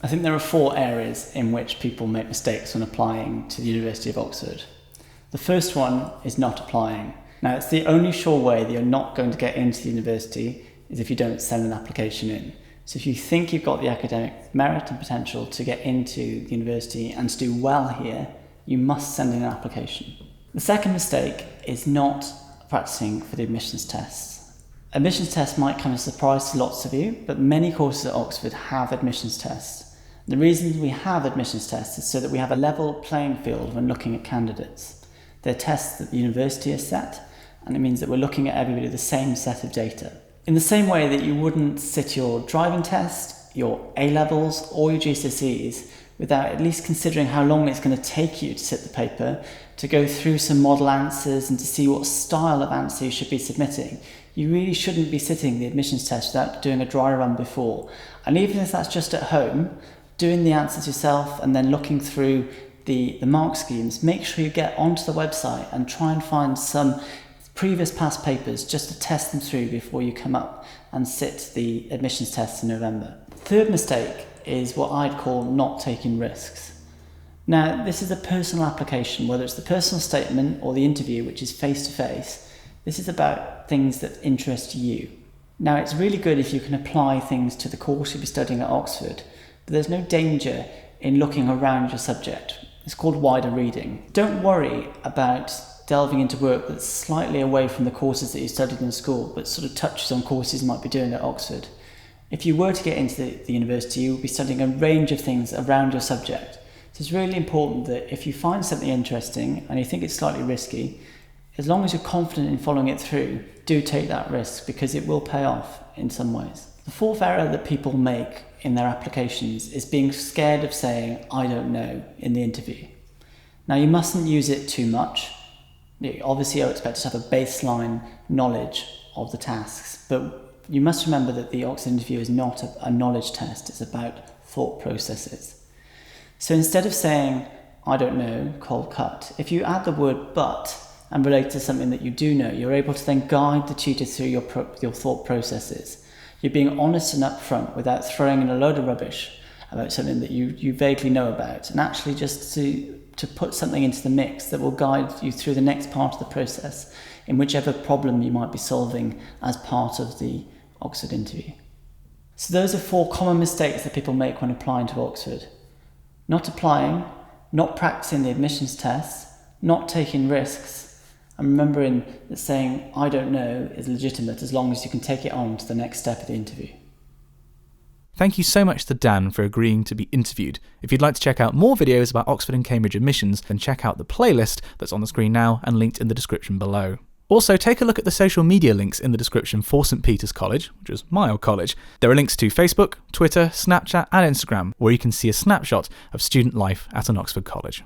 I think there are 4 areas in which people make mistakes when applying to the University of Oxford. The first one is not applying. Now, it's the only sure way that you're not going to get into the university is if you don't send an application in. So if you think you've got the academic merit and potential to get into the university and to do well here, you must send in an application. The second mistake is not practising for the admissions tests. Admissions tests might come as a surprise to lots of you, but many courses at Oxford have admissions tests. The reason we have admissions tests is so that we have a level playing field when looking at candidates. They're tests that the university has set, and it means that we're looking at everybody with the same set of data. In the same way that you wouldn't sit your driving test, your A-levels or your GCSEs without at least considering how long it's going to take you to sit the paper, to go through some model answers and to see what style of answer you should be submitting. You really shouldn't be sitting the admissions test without doing a dry run before. And even if that's just at home, doing the answers yourself and then looking through the mark schemes, make sure you get onto the website and try and find some previous past papers just to test them through before you come up and sit the admissions test in November. Third mistake is what I'd call not taking risks. Now, this is a personal application, whether it's the personal statement or the interview, which is face-to-face. This is about things that interest you. Now, it's really good if you can apply things to the course you'll be studying at Oxford, but there's no danger in looking around your subject. It's called wider reading. Don't worry about delving into work that's slightly away from the courses that you studied in school, but sort of touches on courses you might be doing at Oxford. If you were to get into the university, you would be studying a range of things around your subject. So it's really important that if you find something interesting and you think it's slightly risky, as long as you're confident in following it through, do take that risk because it will pay off in some ways. The fourth error that people make in their applications is being scared of saying, "I don't know," in the interview. Now, you mustn't use it too much. Obviously, I expect to have a baseline knowledge of the tasks, but you must remember that the Oxford interview is not a knowledge test, it's about thought processes. So instead of saying, "I don't know," cold cut, if you add the word "but" and relate to something that you do know, you're able to then guide the tutor through your thought processes. You're being honest and upfront without throwing in a load of rubbish about something that you vaguely know about, and actually just to put something into the mix that will guide you through the next part of the process in whichever problem you might be solving as part of the Oxford interview. So those are 4 common mistakes that people make when applying to Oxford. Not applying, not practicing the admissions tests, not taking risks, and remembering that saying "I don't know" is legitimate as long as you can take it on to the next step of the interview. Thank you so much to Dan for agreeing to be interviewed. If you'd like to check out more videos about Oxford and Cambridge admissions, then check out the playlist that's on the screen now and linked in the description below. Also, take a look at the social media links in the description for St Peter's College, which is my old college. There are links to Facebook, Twitter, Snapchat and Instagram, where you can see a snapshot of student life at an Oxford college.